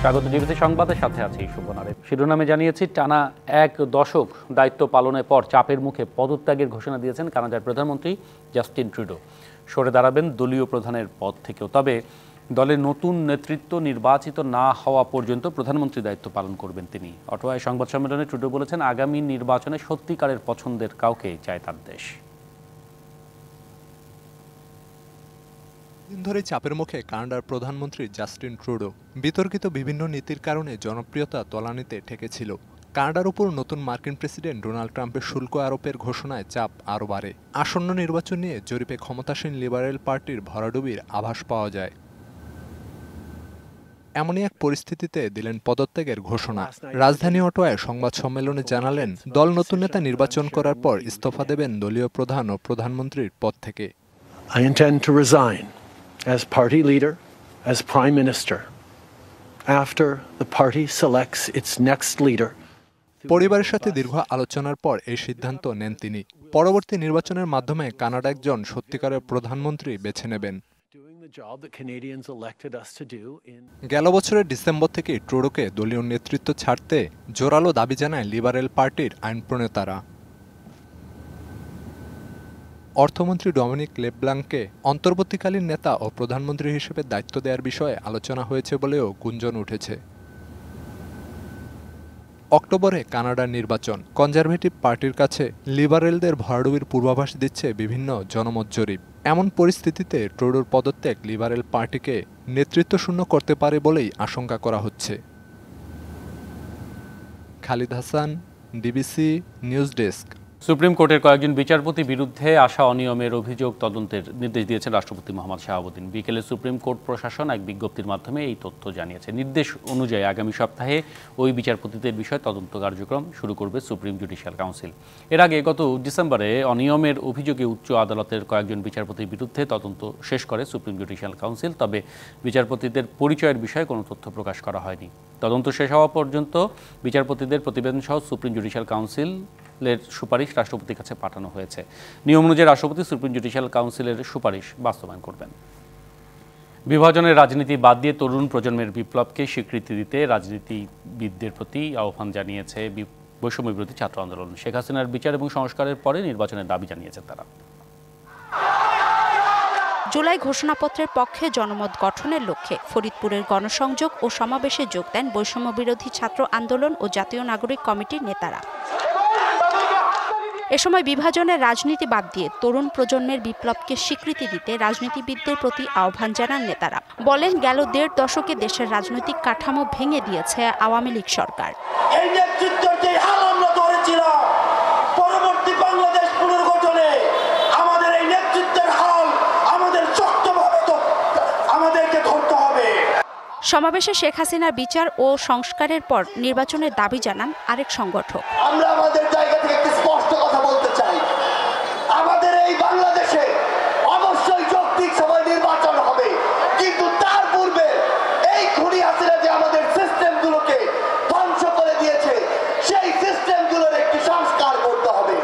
স্বাগত ডিবিসি সংবাদের সাথে আছি শুভনারে। শিরোনামে জানিয়েছি, টানা 1 দশক দায়িত্ব পালনের পর চাপের মুখে পদত্যাগের ঘোষণা দিয়েছেন কানাডার প্রধানমন্ত্রী জাস্টিন ট্রুডো। সরে দাঁড়াবেন দলীয় প্রধানের পদ থেকেও। তবে দলের নতুন নেতৃত্ব নির্বাচিত না হওয়া পর্যন্ত প্রধানমন্ত্রী দায়িত্ব পালন করবেন তিনি। অটোয়ায় সংবাদ সম্মেলনে ট্রুডো বলেছেন, আগামী নির্বাচনে সত্যিকারের পছন্দের কাউকে চায় তার দেশ। দিন ধরে চাপের মুখে কানাডার প্রধানমন্ত্রী জাস্টিন ট্রুডো। বিতর্কিত বিভিন্ন নীতির কারণে জনপ্রিয়তা তলানিতে ঠেকেছিল। কানাডার উপর নতুন মার্কিন প্রেসিডেন্ট ডোনাল্ড ট্রাম্পের শুল্ক আরোপের ঘোষণায় চাপ আরও বাড়ে। আসন্ন নির্বাচন নিয়ে জরিপে ক্ষমতাসীন লিবারেল পার্টির ভরাডুবির আভাস পাওয়া যায়। এমনই এক পরিস্থিতিতে দিলেন পদত্যাগের ঘোষণা। রাজধানী অটোয়ায় সংবাদ সম্মেলনে জানালেন, দল নতুন নেতা নির্বাচন করার পর ইস্তফা দেবেন দলীয় প্রধান ও প্রধানমন্ত্রীর পদ থেকে। I intend to resign as party leader, as prime minister, after the party selects its next leader. পরিবারের সাথে দীর্ঘ আলোচনার পর এই সিদ্ধান্ত নেন তিনি। পরবর্তী নির্বাচনের মাধ্যমে কানাডা একজন সত্যিকারের প্রধানমন্ত্রী বেছে নেবেন। গেল বছরের ডিসেম্বর থেকে ট্রুডোকে দলীয় নেতৃত্ব ছাড়তে জোরালো দাবি জানায় লিবারেল পার্টির আইন প্রণেতারা। অর্থমন্ত্রী ডমিনিক লেব্লাঙ্ককে অন্তর্বর্তীকালীন নেতা ও প্রধানমন্ত্রী হিসেবে দায়িত্ব দেওয়ার বিষয়ে আলোচনা হয়েছে বলেও গুঞ্জন উঠেছে। অক্টোবরে কানাডার নির্বাচন। কনজারভেটিভ পার্টির কাছে লিবারেলদের ভরাডুবির পূর্বাভাস দিচ্ছে বিভিন্ন জনমত জরিপ। এমন পরিস্থিতিতে ট্রুডোর পদত্যাগ লিবারেল পার্টিকে নেতৃত্বশূন্য করতে পারে বলেই আশঙ্কা করা হচ্ছে। Khalid Hasan, DBC news desk. Supreme কোর্টের কয়েকজন বিচারপতির বিরুদ্ধে আসা অনিয়মের অভিযোগ তদন্তের নির্দেশ দিয়েছেন রাষ্ট্রপতি মোহাম্মদ শাহাবুদ্দিন। বিকেলে সুপ্রিম কোর্ট প্রশাসন এক বিজ্ঞপ্তির মাধ্যমে এই তথ্য জানিয়েছে। নির্দেশ অনুযায়ী আগামী সপ্তাহে ওই বিচারপতিদের বিষয়ে তদন্ত কার্যক্রম শুরু করবে সুপ্রিম জুডিশিয়াল কাউন্সিল। এর আগে গত ডিসেম্বরে অনিয়মের অভিযোগে উচ্চ আদালতের কয়েকজন বিচারপতির বিরুদ্ধে তদন্ত শেষ করে সুপ্রিম জুডিশিয়াল কাউন্সিল। তবে বিচারপতিদের পরিচয়ের বিষয়ে কোনো তথ্য প্রকাশ করা হয়নি। তদন্ত শেষ হওয়া পর্যন্ত বিচারপতিদের প্রতিবেদন সহ সুপ্রিম জুডিশিয়াল কাউন্সিলের সুপারিশ রাষ্ট্রপতির কাছে পাঠানো হয়েছে। নিয়ম অনুযায়ী রাষ্ট্রপতি সুপ্রিম জুডিশিয়াল কাউন্সিলের সুপারিশ বাস্তবায়ন করবেন। বিভাজনের রাজনীতি বাদ দিয়ে তরুণ প্রজন্মের বিপ্লবকে স্বীকৃতি দিতে রাজনীতিবিদদের প্রতি আহ্বান জানিয়েছে বৈষম্য বিরোধী ছাত্র আন্দোলন। শেখ হাসিনার বিচার এবং সংস্কারের পরে নির্বাচনের দাবি জানিয়েছে তারা। জুলাই ঘোষণাপত্রের পক্ষে জনমত গঠনের লক্ষ্যে ফরিদপুরের গণসংযোগ ও সমাবেশে যোগ দেন বৈষম্য বিরোধী ছাত্র আন্দোলন ও জাতীয় নাগরিক কমিটির নেতারা। এ সময় বিভাজনের রাজনীতি বাদ দিয়ে তরুণ প্রজন্মের বিপ্লবকে স্বীকৃতি দিতে রাজনীতিবিদদের প্রতি আহ্বান জানান নেতারা। বলেন, গেল 1.5 দশকে দেশের রাজনৈতিক কাঠামো ভেঙে দিয়েছে আওয়ামী লীগ সরকার। এই নেতৃত্বের যে হাল আমরা ধরেছিলাম, পরবর্তী বাংলাদেশ পুনর্গঠনে আমাদের এই নেতৃত্বের হাল আমাদের শক্তভাবে আমাদেরকে ধরতে হবে। সমাবেশে শেখ হাসিনার বিচার ও সংস্কারের পর নির্বাচনের দাবি জানান আরেক সংগঠক। আমরা আমাদের জায়গা থেকে একটি স্পষ্ট কথা বলতে চাই, আমাদের এই বাংলাদেশে অবশ্যই যৌক্তিক সময় নির্বাচন হবে, কিন্তু তার পূর্বে এই খুনি হাসিনা যে আমাদের সিস্টেমগুলোকে ধ্বংস করে দিয়েছে, সেই সিস্টেমগুলোর একটি সংস্কার করতে হবে।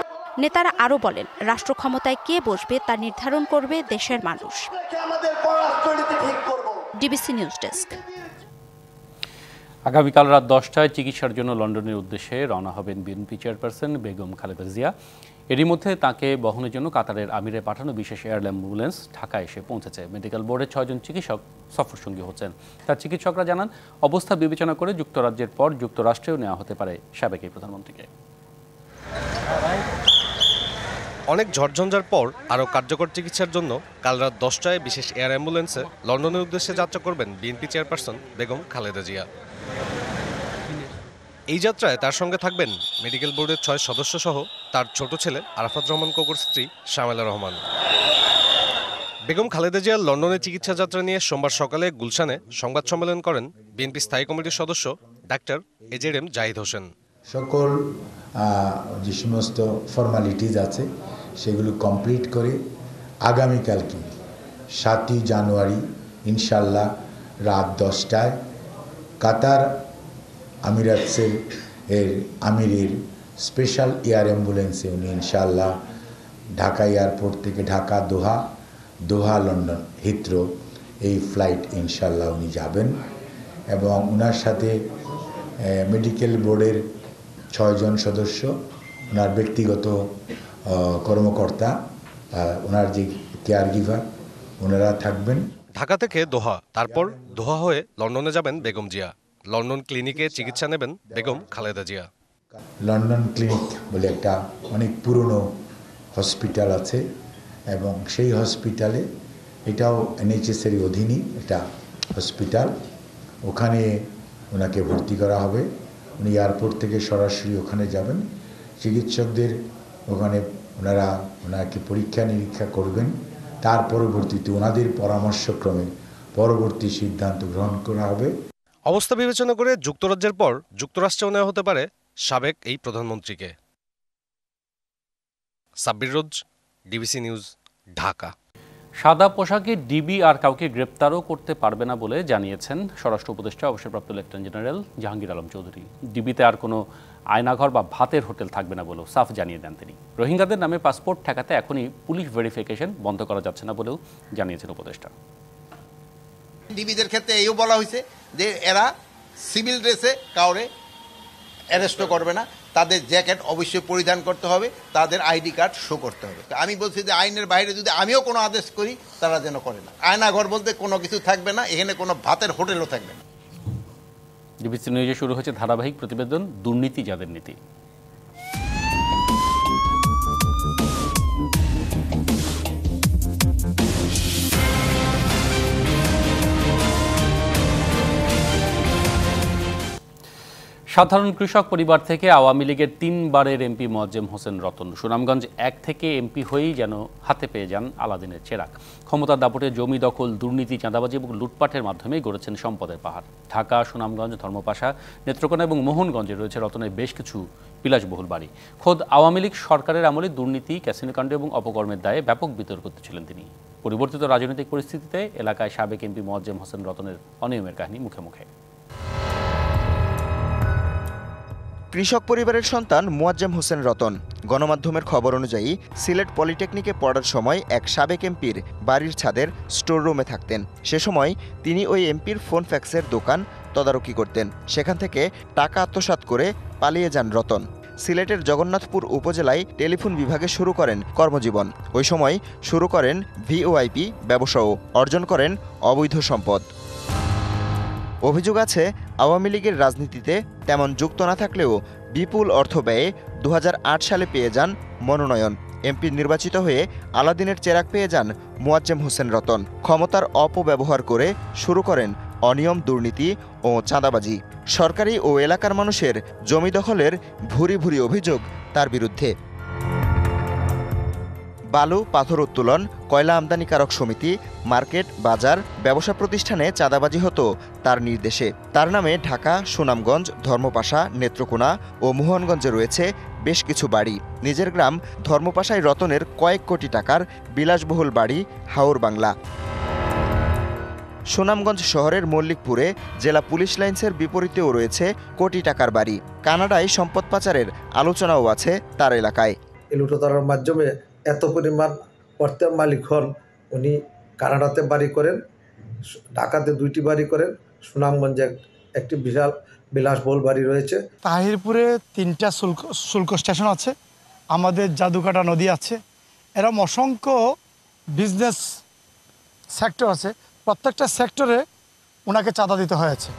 নেতারা আরও বলেন, রাষ্ট্র ক্ষমতায় কে বসবে তা নির্ধারণ করবে দেশের মানুষ। আমাদের পররাষ্ট্রনীতি ঠিক করব। DBC news desk. আগামীকাল রাত 10টায় চিকিৎসার জন্য লন্ডনের উদ্দেশ্যে রওনা হবেন বিএনপি চেয়ারপারসন বেগম খালেদা জিয়া। এরই মধ্যে তাকে বহনের জন্য কাতারের আমিরে পাঠানো বিশেষ এয়ার অ্যাম্বুলেন্স ঢাকায় এসে পৌঁছেছে। মেডিকেল বোর্ডের 6 জন চিকিৎসক সফরসঙ্গী হচ্ছেন। তার চিকিৎসকরা জানান, অবস্থা বিবেচনা করে যুক্তরাজ্যের পর যুক্তরাষ্ট্রেও নেওয়া হতে পারে সাবেক এই প্রধানমন্ত্রীকে। অনেক ঝড়ঝঞ্ঝার পর আরও কার্যকর চিকিৎসার জন্য কাল রাত 10টায় বিশেষ এয়ার অ্যাম্বুলেন্সে লন্ডনের উদ্দেশ্যে যাত্রা করবেন বিএনপি চেয়ারপারসন বেগম খালেদা জিয়া। এই যাত্রায় তার সঙ্গে থাকবেন মেডিকেল বোর্ডের 6 সদস্য সহ তার ছোট ছেলে আরাফাত রহমান কোকোর স্ত্রী শামেলা রহমান। বেগম খালেদা জিয়ার লন্ডনে চিকিৎসা যাত্রা নিয়ে সোমবার সকালে গুলশানে সংবাদ সম্মেলন করেন বিএনপি স্থায়ী কমিটির সদস্য ডাক্তার এজেডএম জাহিদ হোসেন। সকল যে সমস্ত ফর্মালিটিজ আছে সেগুলো কমপ্লিট করে আগামীকালকে 7ই জানুয়ারি ইনশাল্লাহ রাত 10টায় কাতার আমিরাতসের আমিরের স্পেশাল এয়ার অ্যাম্বুলেন্সে উনি ইনশাল্লাহ ঢাকা এয়ারপোর্ট থেকে ঢাকা দোহা লন্ডন হিথ্রো এই ফ্লাইট ইনশাল্লাহ উনি যাবেন এবং ওনার সাথে মেডিকেল বোর্ডের 6 জন সদস্য, ওনার ব্যক্তিগত কর্মকর্তা, ওনার যে কেয়ার গিভার, ওনারা থাকবেন। ঢাকা থেকে দোহা, তারপর দোহা হয়ে লন্ডনে যাবেন বেগম জিয়া। লন্ডন ক্লিনিকে চিকিৎসা নেবেন বেগম খালেদা জিয়া। লন্ডন ক্লিনিক বলে একটা অনেক পুরনো হসপিটাল আছে এবং সেই হসপিটালে, এটাও NHS এর অধীনই একটা হসপিটাল, ওখানে ওনাকে ভর্তি করা হবে। উনি এয়ারপোর্ট থেকে সরাসরি ওখানে যাবেন। চিকিৎসকদের ওখানে ওনাকে পরীক্ষা নিরীক্ষা করবেন। তার পরবর্তীতে ওনাদের পরামর্শক্রমে পরবর্তী সিদ্ধান্ত গ্রহণ করা হবে। অবস্থা বিবেচনা করে যুক্তরাজ্যের পর যুক্তরাষ্ট্রেও নেওয়া হতে পারে সাবেক এই প্রধানমন্ত্রীকে। সাব্বির রোজ, ডিবিসি নিউজ, ঢাকা। সাদা পোশাকে ডিবি আর কাউকে গ্রেপ্তারও করতে পারবে না বলে জানিয়েছেন স্বরাষ্ট্র উপদেষ্টা অবসরপ্রাপ্ত লেফটেন্যান্ট জেনারেল জাহাঙ্গীর আলম চৌধুরী। ডিবিতে আর কোনো আয়নাঘর বা ভাতের হোটেল থাকবে না বলেও সাফ জানিয়ে দেন তিনি। রোহিঙ্গাদের নামে পাসপোর্ট ঠেকাতে এখনই পুলিশ ভেরিফিকেশন বন্ধ করা যাচ্ছে না বলেও জানিয়েছেন উপদেষ্টা। ডিবিদের ক্ষেত্রে এইও বলা হয়েছে যে এরা সিভিল ড্রেসে কাউরে অ্যারেস্টও করবে না, তাদের জ্যাকেট অবশ্যই পরিধান করতে হবে, তাদের আইডি কার্ড শো করতে হবে। আমি বলছি যে আইনের বাইরে যদি আমিও কোনো আদেশ করি তারা যেন করে না। আয়নাঘর বলতে কোনো কিছু থাকবে না, এখানে কোনো ভাতের হোটেলও থাকবে না। ডিবিসি নিউজে শুরু হয়েছে ধারাবাহিক প্রতিবেদন দুর্নীতি যাদের নীতি। সাধারণ কৃষক পরিবার থেকে আওয়ামী লীগের 3 বারের এমপি মোয়াজ্জেম হোসেন রতন সুনামগঞ্জ 1 থেকে এমপি হয়েই যেন হাতে পেয়ে যান আলাদিনের চেরাগ। ক্ষমতার দাপটে জমি দখল, দুর্নীতি, চাঁদাবাজি এবং লুটপাটের মাধ্যমেই গড়েছেন সম্পদের পাহাড়। ঢাকা, সুনামগঞ্জ, ধর্মপাশা, নেত্রকোনা এবং মোহনগঞ্জে রয়েছে রতনের বেশ কিছু বিলাসবহুল বাড়ি। খোদ আওয়ামী লীগ সরকারের আমলে দুর্নীতি, ক্যাসিনোকাণ্ড এবং অপকর্মের দায়ে ব্যাপক বিতর্ক ছিলেন তিনি। পরিবর্তিত রাজনৈতিক পরিস্থিতিতে এলাকায় সাবেক এমপি মোয়াজ্জেম হোসেন রতনের অনিয়মের কাহিনী মুখে মুখে। কৃষক পরিবারের সন্তান মোয়াজ্জেম হোসেন রতন। গণমাধ্যমের খবর অনুযায়ী সিলেট পলিটেকনিকে পড়ার সময় এক সাবেক এমপির বাড়ির ছাদের স্টোর রুমে থাকতেন। সে সময় তিনি ওই এমপির ফোন ফ্যাক্সের দোকান তদারকি করতেন। সেখান থেকে টাকা আত্মসাৎ করে পালিয়ে যান রতন। সিলেটের জগন্নাথপুর উপজেলায় টেলিফোন বিভাগে শুরু করেন কর্মজীবন। ওই সময় শুরু করেন ভিওআইপি ব্যবসাও, অর্জন করেন অবৈধ সম্পদ। অভিযোগ আছে আওয়ামী লীগের রাজনীতিতে তেমন যুক্ত না থাকলেও বিপুল অর্থ ব্যয়ে 2008 সালে পেয়ে যান মনোনয়ন। এমপি নির্বাচিত হয়ে আলাদিনের চেরাগ পেয়ে যান মোয়াজ্জেম হোসেন রতন। ক্ষমতার অপব্যবহার করে শুরু করেন অনিয়ম, দুর্নীতি ও চাঁদাবাজি। সরকারি ও এলাকার মানুষের জমি দখলের ভুরি ভুরি অভিযোগ তার বিরুদ্ধে। বালু, পাথর উত্তোলন, কয়লা আমদানিকারক সমিতি, মার্কেট, বাজার, ব্যবসা প্রতিষ্ঠানে চাঁদাবাজি হতো তার নির্দেশে। তার নামে ঢাকা, সুনামগঞ্জ, ধর্মপাশা, নেত্রকোনা ও মোহনগঞ্জে রয়েছে বেশ কিছু বাড়ি। নিজের গ্রাম ধর্মপাশায় রতনের কয়েক কোটি টাকার বিলাসবহুল বাড়ি হাওর বাংলা। সুনামগঞ্জ শহরের মল্লিকপুরে জেলা পুলিশ লাইন্সের বিপরীতেও রয়েছে কোটি টাকার বাড়ি। কানাডায় সম্পদ পাচারের আলোচনাও আছে তার এলাকায়। লুটোতার মাধ্যমে এত পরিমাণ অর্থের মালিক হন, উনি কানাডাতে বাড়ি করেন, ঢাকাতে 2টি বাড়ি করেন, সুনামগঞ্জে একটি বিশাল বিলাসবহুল বাড়ি রয়েছে। তাহিরপুরে 3টা শুল্ক স্টেশন আছে, আমাদের জাদুকাটা নদী আছে, এরকম অসংখ্য বিজনেস সেক্টর আছে। প্রত্যেকটা সেক্টরে ওনাকে চাঁদা দিতে হয়েছে।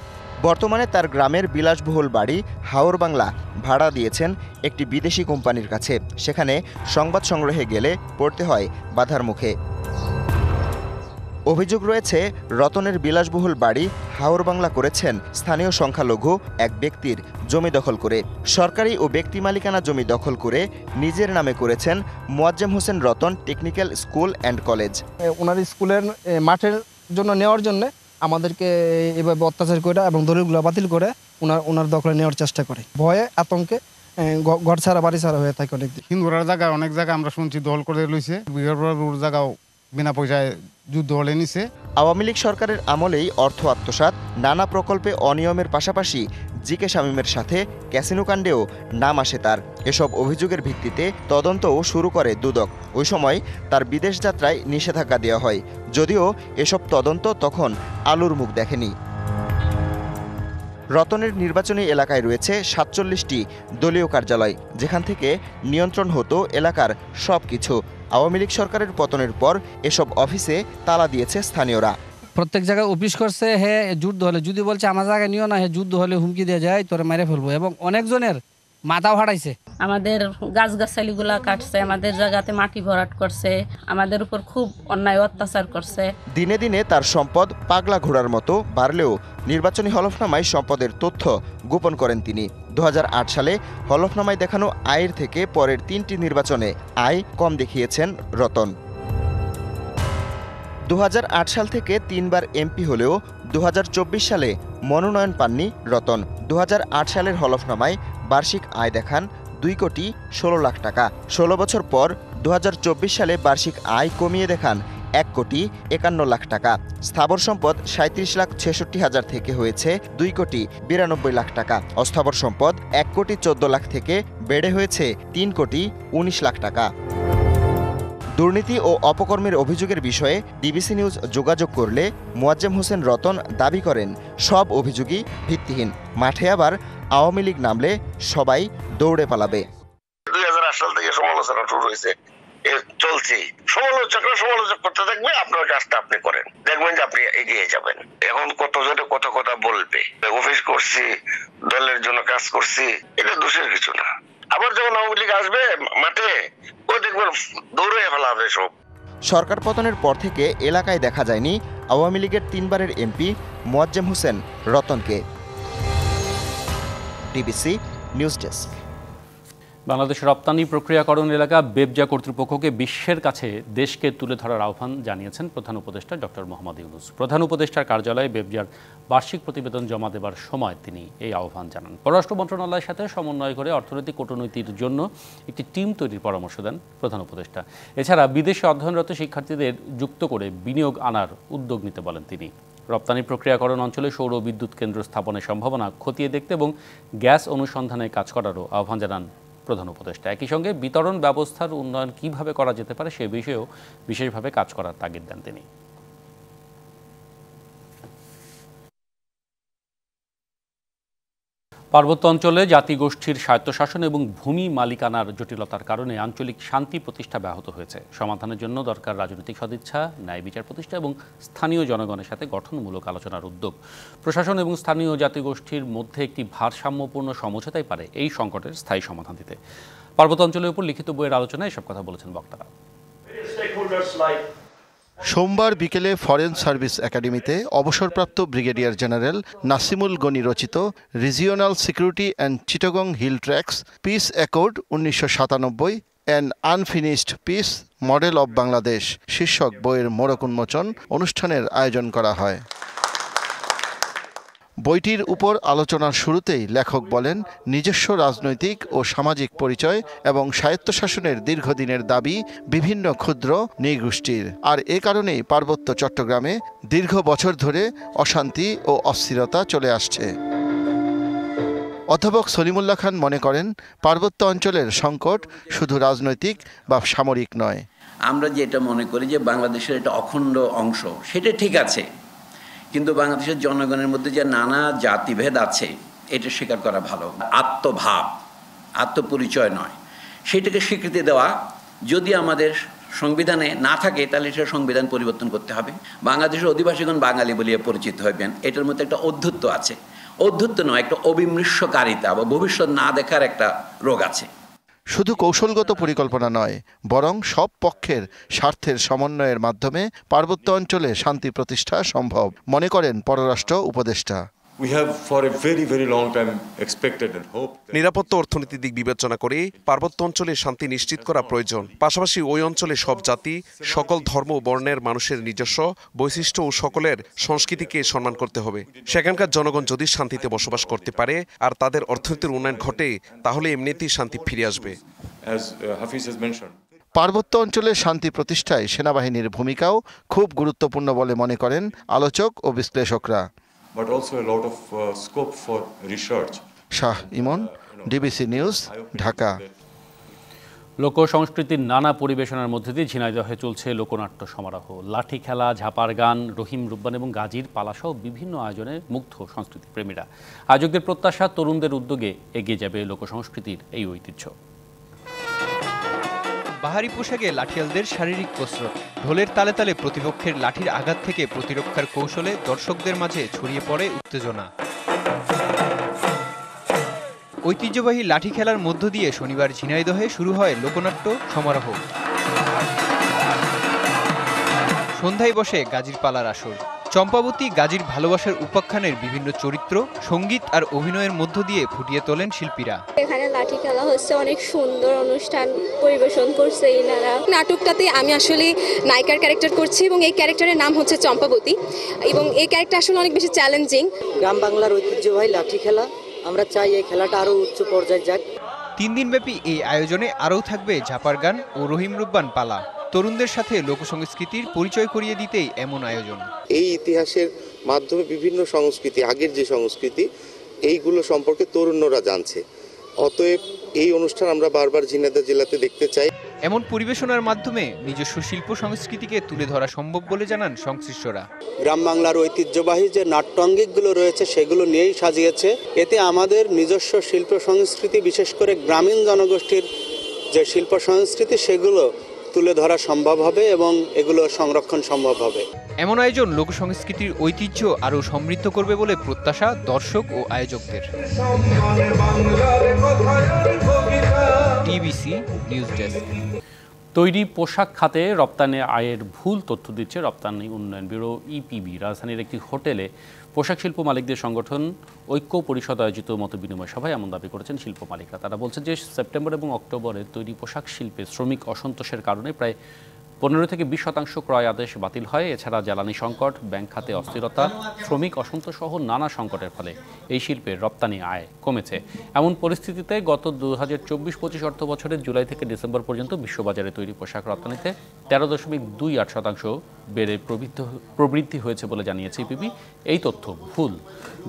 বর্তমানে তার গ্রামের বিলাসবহুল বাড়ি হাওর বাংলা ভাড়া দিয়েছেন একটি বিদেশি কোম্পানির কাছে। সেখানে সংবাদ সংগ্রহে গেলে পড়তে হয় বাধার মুখে। অভিযোগ রয়েছে রতনের বিলাসবহুল বাড়ি হাওর বাংলা করেছেন স্থানীয় সংখ্যালঘু এক ব্যক্তির জমি দখল করে। সরকারি ও ব্যক্তি মালিকানা জমি দখল করে নিজের নামে করেছেন Moazzem Hossain Ratan technical school and college. ওনার স্কুলের মাঠের জন্য নেওয়ার জন্য আমাদেরকে এভাবে অত্যাচার করে এবং দলিলগুলো বাতিল করে ওনার দখলে নেওয়ার চেষ্টা করে। ভয়ে আতঙ্কে ঘর ছাড়া বাড়ি ছাড়া হয়ে থাকে অনেকদিন। হিন্দুরার জায়গায় অনেক জায়গায় আমরা শুনছি দখল করে লইছে, বিহার জায়গাও বিনা পয়সায় যুদ্ধ হলে নিছে। আওয়ামী লীগ সরকারের আমলেই অর্থ আত্মসাৎ, নানা প্রকল্পে অনিয়মের পাশাপাশি জিকে শামীমের সাথে ক্যাসিনো কাণ্ডেও নাম আসে তার। এসব অভিযোগের ভিত্তিতে তদন্তও শুরু করে দুদক। ওই সময় তার বিদেশ যাত্রায় নিষেধাজ্ঞা দেওয়া হয়, যদিও এসব তদন্ত তখন আলোর মুখ দেখেনি। রতনের নির্বাচনী এলাকায় রয়েছে 47টি দলীয় কার্যালয়, যেখান থেকে নিয়ন্ত্রণ হতো এলাকার সব কিছু। আওয়ামী লীগ সরকারের পতনের পর এসব অফিসে তালা দিয়েছে স্থানীয়রা। প্রত্যেক জায়গায় অফিস করছে, যুদ্ধ হলে যদি বলছে আমার জায়গায় নিও না, যুদ্ধ হলে হুমকি দিয়ে যায় তোরে মেরে ফেলবো, এবং অনেকজনের মাথাও হারাইছে। আমাদের গাছগাছালিগুলা কাটছে, আমাদের জায়গাতে মাটি ভরাট করছে, আমাদের উপর খুব অন্যায় অত্যাচার করছে। দিনে দিনে তার সম্পদ পাগলা ঘোড়ার মতো বাড়লেও নির্বাচনী হলফনামায় সম্পদের তথ্য গোপন করেন তিনি। 2008 সালে হলফনামায় দেখানো আয়ের থেকে পরের 3টি নির্বাচনে আয় কম দেখিয়েছেন রতন। 2008 সাল থেকে 3বার এমপি হলেও 2024 সালে মনোনয়ন পাননি রতন। 2008 সালের হলফনামায় বার্ষিক আয় দেখান 2 কোটি 16 লাখ টাকা। 16 বছর পর 2024 সালে বার্ষিক আয় কমিয়ে দেখান 1 কোটি 51 লাখ টাকা। স্থাবর সম্পদ 37 লাখ 66 হাজার থেকে হয়েছে 2 কোটি 92 লাখ টাকা। অস্থাবর সম্পদ 1 কোটি 14 লাখ থেকে বেড়ে হয়েছে 3 কোটি 19 লাখ টাকা। দুর্নীতি ও অপকর্মের অভিযোগের বিষয়ে ডিবিসি নিউজ যোগাযোগ করলে মোয়াজ্জেম হোসেন রতন দাবি করেন সব অভিযোগই ভিত্তিহীন। মাঠে আবার আওয়ামী লীগ নামলে সবাই দৌড়ে পালাবে। 2008 সাল থেকে সমালোচনা শুরু হয়েছে, চলছে। সমালোচকরা সমালোচক করতে থাকবে, আপনার কাজটা আপনি করেন, দেখবেন যে আপনি এগিয়ে যাবেন। এখন কতজনে কত কথা বলবে, অফিস করছি, দলের জন্য কাজ করছি, এটা দোষের কিছু না। আবার যখন আওয়ামী লীগ আসবে মাঠে, ও দেখবেন দৌড়ে ফেলাবে সব। সরকার পতনের পর থেকে এলাকায় দেখা যায়নি আওয়ামী লীগের 3বারের এমপি মোয়াজ্জেম হোসেন রতনকে। DBC news desk. বাংলাদেশ রপ্তানি প্রক্রিয়াকরণ এলাকা বেবজা কর্তৃপক্ষকে বিশ্বের কাছে দেশকে তুলে ধরার আহ্বান জানিয়েছেন প্রধান উপদেষ্টা ডক্টর মোহাম্মদ ইউনূস। প্রধান উপদেষ্টার কার্যালয়ে বেবজার বার্ষিক প্রতিবেদন জমা দেবার সময় তিনি এই আহ্বান জানান। পররাষ্ট্র মন্ত্রণালয়ের সাথে সমন্বয় করে অর্থনৈতিক কূটনীতির জন্য একটি টিম তৈরির পরামর্শ দেন প্রধান উপদেষ্টা। এছাড়া বিদেশে অধ্যয়নরত শিক্ষার্থীদের যুক্ত করে বিনিয়োগ আনার উদ্যোগ নিতে বলেন তিনি। রপ্তানি প্রক্রিয়াকরণ অঞ্চলে সৌর বিদ্যুৎ কেন্দ্র স্থাপনের সম্ভাবনা খতিয়ে দেখতে এবং গ্যাস অনুসন্ধানে কাজ করারও আহ্বান জানান প্রধান উপদেষ্টা। একই সঙ্গে বিতরণ ব্যবস্থার উন্নয়ন কিভাবে করা যেতে পারে সে বিষয়েও বিশেষভাবে কাজ করার তাগিদ দেন তিনি। পার্বত্য অঞ্চলে জাতিগোষ্ঠীর স্বায়ত্তশাসন এবং ভূমি মালিকানার জটিলতার কারণে আঞ্চলিক শান্তি প্রতিষ্ঠা ব্যাহত হয়েছে। সমাধানের জন্য দরকার রাজনৈতিক সদিচ্ছা, ন্যায় বিচার প্রতিষ্ঠা এবং স্থানীয় জনগণের সাথে গঠনমূলক আলোচনার উদ্যোগ। প্রশাসন এবং স্থানীয় জাতিগোষ্ঠীর মধ্যে একটি ভারসাম্যপূর্ণ সমঝোতাই পারে এই সংকটের স্থায়ী সমাধান দিতে। পার্বত্য অঞ্চলের উপর লিখিত বইয়ের আলোচনায় এসব কথা বলেছেন বক্তারা। সোমবার বিকেলে ফরেন সার্ভিস একাডেমিতে অবসরপ্রাপ্ত ব্রিগেডিয়ার জেনারেল নাসিমুল গনি রচিত regional security and Chittagong hill tracts peace accord 1997 an unfinished peace model of Bangladesh শীর্ষক বইয়ের মোড়ক উন্মোচন অনুষ্ঠানের আয়োজন করা হয়। বইটির উপর আলোচনার শুরুতেই লেখক বলেন, নিজস্ব রাজনৈতিক ও সামাজিক পরিচয় এবং স্বায়ত্তশাসনের দীর্ঘদিনের দাবি বিভিন্ন ক্ষুদ্র নৃগোষ্ঠীর, আর এ কারণেই পার্বত্য চট্টগ্রামে দীর্ঘ বছর ধরে অশান্তি ও অস্থিরতা চলে আসছে। অধ্যাপক সলিমুল্লাহ খান মনে করেন, পার্বত্য অঞ্চলের সংকট শুধু রাজনৈতিক বা সামরিক নয়। আমরা যেটা মনে করি যে বাংলাদেশের একটা অখণ্ড অংশ, সেটা ঠিক আছে, কিন্তু বাংলাদেশের জনগণের মধ্যে যে নানা জাতিভেদ আছে এটা স্বীকার করা ভালো। আত্মভাব, আত্মপরিচয় নয়, সেটাকে স্বীকৃতি দেওয়া যদি আমাদের সংবিধানে না থাকে তাহলে সেটা সংবিধান পরিবর্তন করতে হবে। বাংলাদেশের অধিবাসীগণ বাঙালি বলিয়া পরিচিত হইবেন, এটার মধ্যে একটা অধ্যত্ব আছে। অধ্যত্ব নয়, একটা অবিমৃষ্যকারিতা বা ভবিষ্যৎ না দেখার একটা রোগ আছে। শুধু কৌশলগত পরিকল্পনা নয়, বরং সব পক্ষের স্বার্থের সমন্বয়ের মাধ্যমে পার্বত্য অঞ্চলে শান্তি প্রতিষ্ঠা সম্ভব মনে করেন পররাষ্ট্র উপদেষ্টা। নিরাপত্তা অর্থনীতির দিক বিবেচনা করে পার্বত্য অঞ্চলে শান্তি নিশ্চিত করা প্রয়োজন। পাশাপাশি ওই অঞ্চলে সব জাতি, সকল ধর্ম ও বর্ণের মানুষের নিজস্ব বৈশিষ্ট্য ও সকলের সংস্কৃতিকে সম্মান করতে হবে। সেখানকার জনগণ যদি শান্তিতে বসবাস করতে পারে আর তাদের অর্থনীতির উন্নয়ন ঘটে, তাহলে এমনিতেই শান্তি ফিরে আসবে। পার্বত্য অঞ্চলে শান্তি প্রতিষ্ঠায় সেনাবাহিনীর ভূমিকাও খুব গুরুত্বপূর্ণ বলে মনে করেন আলোচক ও বিশ্লেষকরা। But also a lot of scope for research. Shah Emon, DBC news, Dhaka. লোক সংস্কৃতির নানা পরিবেশনার মধ্যে দিয়ে ঝিনাইদহে চলছে লোকনাট্য সমারোহ। লাঠি খেলা, ঝাপার গান, রহিম রুব্বান এবং গাজীর পালাসহ বিভিন্ন আয়োজনে মুগ্ধ সংস্কৃতি প্রেমীরা। আয়োজকদের প্রত্যাশা, তরুণদের উদ্যোগে এগিয়ে যাবে লোকসংস্কৃতির এই ঐতিহ্য। বাহারি পোশাকে লাঠিয়ালদের শারীরিক কসরত, ঢোলের তালে তালে প্রতিপক্ষের লাঠির আঘাত থেকে প্রতিরক্ষার কৌশলে দর্শকদের মাঝে ছড়িয়ে পড়ে উত্তেজনা। ঐতিহ্যবাহী লাঠি খেলার মধ্য দিয়ে শনিবার ঝিনাইদহে শুরু হয় লোকনাট্য সমারোহ। সন্ধ্যায় বসে গাজীর পালার আসর। চম্পাবতী গাজীর ভালোবাসার উপাখ্যানের বিভিন্ন চরিত্র, সঙ্গীত আর অভিনয়ের মধ্য দিয়ে ফুটিয়ে তোলেন শিল্পীরা। এখানে লাঠি খেলা হচ্ছে, অনেক সুন্দর অনুষ্ঠান পরিবেশন করছে এনারা। নাটকটাতে আমি আসলে নায়িকার ক্যারেক্টার করছি এবং এই ক্যারেক্টারের নাম হচ্ছে চম্পাবতী এবং এই ক্যারেক্টার আসলে অনেক বেশি চ্যালেঞ্জিং। গ্রাম বাংলার ঐতিহ্যবাহী লাঠি খেলা, আমরা চাই এই খেলাটা আরো উচ্চ পর্যায়ে যাক। 3 দিনব্যাপী এই আয়োজনে আরও থাকবে ঝাপার গান ও রহিম রুব্বান পালা। তরুণদের সাথে লোকসংস্কৃতির পরিচয় করিয়ে দিতেই এমন আয়োজন। এই ইতিহাসের মাধ্যমে বিভিন্ন সংস্কৃতি, আগের যে সংস্কৃতি, এইগুলো সম্পর্কে তরুণরা জানছে। অতএব এই অনুষ্ঠান আমরা বারবার ঝিনাইদহ জেলাতে দেখতে চাই। এমন পরিবেশনার মাধ্যমে নিজস্ব শিল্প সংস্কৃতিকে তুলে ধরা সম্ভব বলে জানান সংশ্লিষ্টরা। গ্রাম বাংলার ঐতিহ্যবাহী যে নাট্যাঙ্গিকগুলো রয়েছে সেগুলো নিয়েই সাজিয়েছে। এতে আমাদের নিজস্ব শিল্প সংস্কৃতি, বিশেষ করে গ্রামীণ জনগোষ্ঠীর যে শিল্প সংস্কৃতি, সেগুলো তুলে ধরা সম্ভব হবে এবং এগুলো সংরক্ষণ সম্ভব হবে। এমন আয়োজন লোকসংস্কৃতির ঐতিহ্য আরও সমৃদ্ধ করবে বলে প্রত্যাশা দর্শক ও আয়োজকদের। TBC news desk. তৈরি পোশাক খাতে রপ্তানি আয়ের ভুল তথ্য দিচ্ছে রপ্তানি উন্নয়ন ব্যুরো ইপিবি। রাজধানীর একটি হোটেলে পোশাক শিল্প মালিকদের সংগঠন ঐক্য পরিষদ আয়োজিত মতবিনিময় সভায় এমন দাবি করেছেন শিল্প মালিকরা। তারা বলছেন যে সেপ্টেম্বর এবং অক্টোবরে তৈরি পোশাক শিল্পে শ্রমিক অসন্তোষের কারণে প্রায় 15 থেকে 20% ক্রয় আদেশ বাতিল হয়। এছাড়া জ্বালানি সংকট, ব্যাংক খাতে অস্থিরতা, শ্রমিক অসন্তোষ সহ নানা সংকটের ফলে এই শিল্পের রপ্তানি আয় কমেছে। এমন পরিস্থিতিতে গত 2024-25 অর্থ বছরের জুলাই থেকে ডিসেম্বর পর্যন্ত বিশ্ববাজারে তৈরি পোশাক রপ্তানিতে 13.28% বেড়ে প্রবৃদ্ধি হয়েছে বলে জানিয়েছে ইপিবি। এই তথ্য ভুল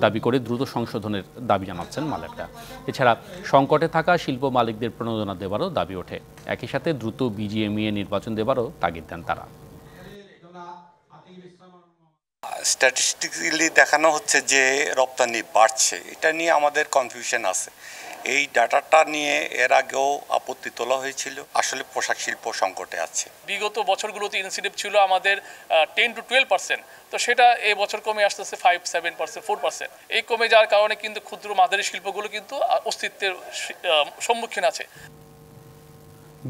দাবি করে দ্রুত সংশোধনের দাবি জানাচ্ছেন মালিকরা। এছাড়া সংকটে থাকা শিল্প মালিকদের প্রণোদনা দেওয়ারও দাবি ওঠে। একই সাথে দ্রুত বিজিএমইএ নির্বাচন দেওয়ারও তাগিদ দেন তারা। স্ট্যাটিস্টিক্যালি দেখানো হচ্ছে যে রপ্তানি বাড়ছে, এটা নিয়ে আমাদের কনফিউশন আছে। এই ডাটাটা নিয়ে এর আগেও আপত্তি তোলা হয়েছিল। আসলে পোশাক শিল্প সংকটে আছে। বিগত বছরগুলোতে ইনসেন্টিভ ছিল আমাদের 10 to 12%, তো সেটা এই বছর কমে আসতেছে 5-7%, 4%। এই কমে যাওয়ার কারণে কিন্তু ক্ষুদ্র মাঝারি শিল্পগুলো কিন্তু অস্তিত্বের সম্মুখীন আছে।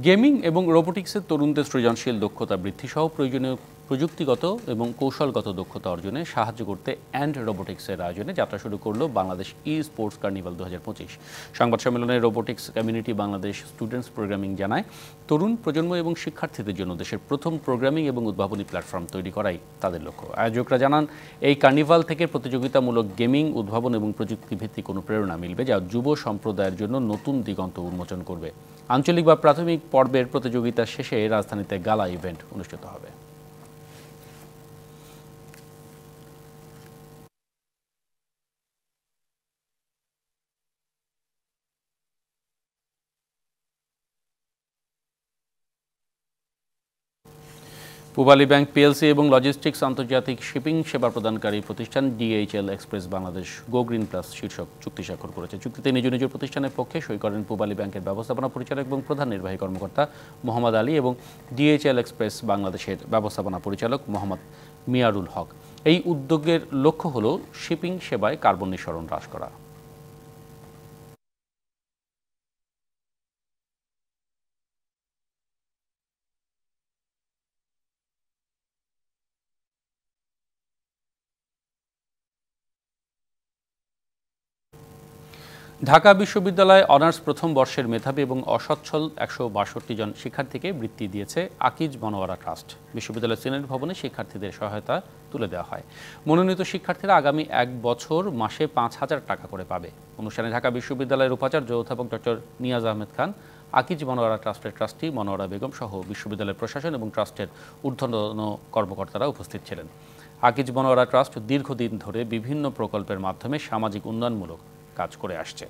গেমিং এবং রোবোটিক্সের তরুণদের সৃজনশীল দক্ষতা বৃদ্ধি সহ প্রয়োজনীয় প্রযুক্তিগত এবং কৌশলগত দক্ষতা অর্জনে সাহায্য করতে অ্যান্ড রোবোটিক্সের আয়োজনে যাত্রা শুরু করলো বাংলাদেশ স্পোর্টস কার্নিভাল 2025। সংবাদ সম্মেলনে robotics community Bangladesh students programming জানায়, তরুণ প্রজন্ম এবং শিক্ষার্থীদের জন্য দেশের প্রথম প্রোগ্রামিং এবং উদ্ভাবনী প্ল্যাটফর্ম তৈরি করাই তাদের লক্ষ্য। আয়োজকরা জানান, এই কার্নিভাল থেকে প্রতিযোগিতামূলক গেমিং, উদ্ভাবন এবং প্রযুক্তিভিত্তিক অনুপ্রেরণা মিলবে, যা যুব সম্প্রদায়ের জন্য নতুন দিগন্ত উন্মোচন করবে। আঞ্চলিক বা প্রাথমিক পর্বের প্রতিযোগিতা শেষে রাজধানীতে গালা ইভেন্ট অনুষ্ঠিত হবে। পূবালী ব্যাংক পিএলসি এবং লজিস্টিক্স আন্তর্জাতিক শিপিং সেবা প্রদানকারী প্রতিষ্ঠান DHL express Bangladesh go green plus শীর্ষক চুক্তি স্বাক্ষর করেছে। চুক্তিতে নিজ নিজ প্রতিষ্ঠানের পক্ষে সই করেন পূবালী ব্যাংকের ব্যবস্থাপনা পরিচালক এবং প্রধান নির্বাহী কর্মকর্তা মোহাম্মদ আলী এবং DHL এক্সপ্রেস বাংলাদেশের ব্যবস্থাপনা পরিচালক মোহাম্মদ মিয়ারুল হক। এই উদ্যোগের লক্ষ্য হল শিপিং সেবায় কার্বন নিঃসরণ হ্রাস করা। ঢাকা বিশ্ববিদ্যালয়ে অনার্স প্রথম বর্ষের মেধাবী এবং অসচ্ছল 162 জন শিক্ষার্থীকে বৃত্তি দিয়েছে আকিজ মনোয়ারা ট্রাস্ট। বিশ্ববিদ্যালয়ের সিনেট ভবনে শিক্ষার্থীদের সহায়তা তুলে দেওয়া হয়। মনোনীত শিক্ষার্থীরা আগামী 1 বছর মাসে 5,000 টাকা করে পাবে। অনুষ্ঠানে ঢাকা বিশ্ববিদ্যালয়ের উপাচার্য অধ্যাপক ডক্টর নিয়াজ আহমেদ খান, আকিজ মনোয়ারা ট্রাস্টের ট্রাস্টি মনোয়ারা বেগম সহ বিশ্ববিদ্যালয়ের প্রশাসন এবং ট্রাস্টের ঊর্ধ্বতন কর্মকর্তারা উপস্থিত ছিলেন। আকিজ মনোয়ারা ট্রাস্ট দীর্ঘদিন ধরে বিভিন্ন প্রকল্পের মাধ্যমে সামাজিক উন্নয়নমূলক কাজ করে আসছে।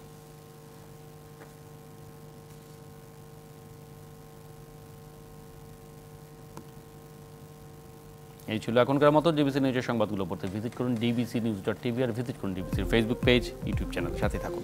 এই ছিল এখনকার মতো ডিবিসি নিউজের সংবাদগুলো পড়তে ভিজিট করুন dbcnews.tv আর ভিজিট করুন ডিবিসির ফেসবুক পেজ, ইউটিউব চ্যানেল। সাথে থাকুন।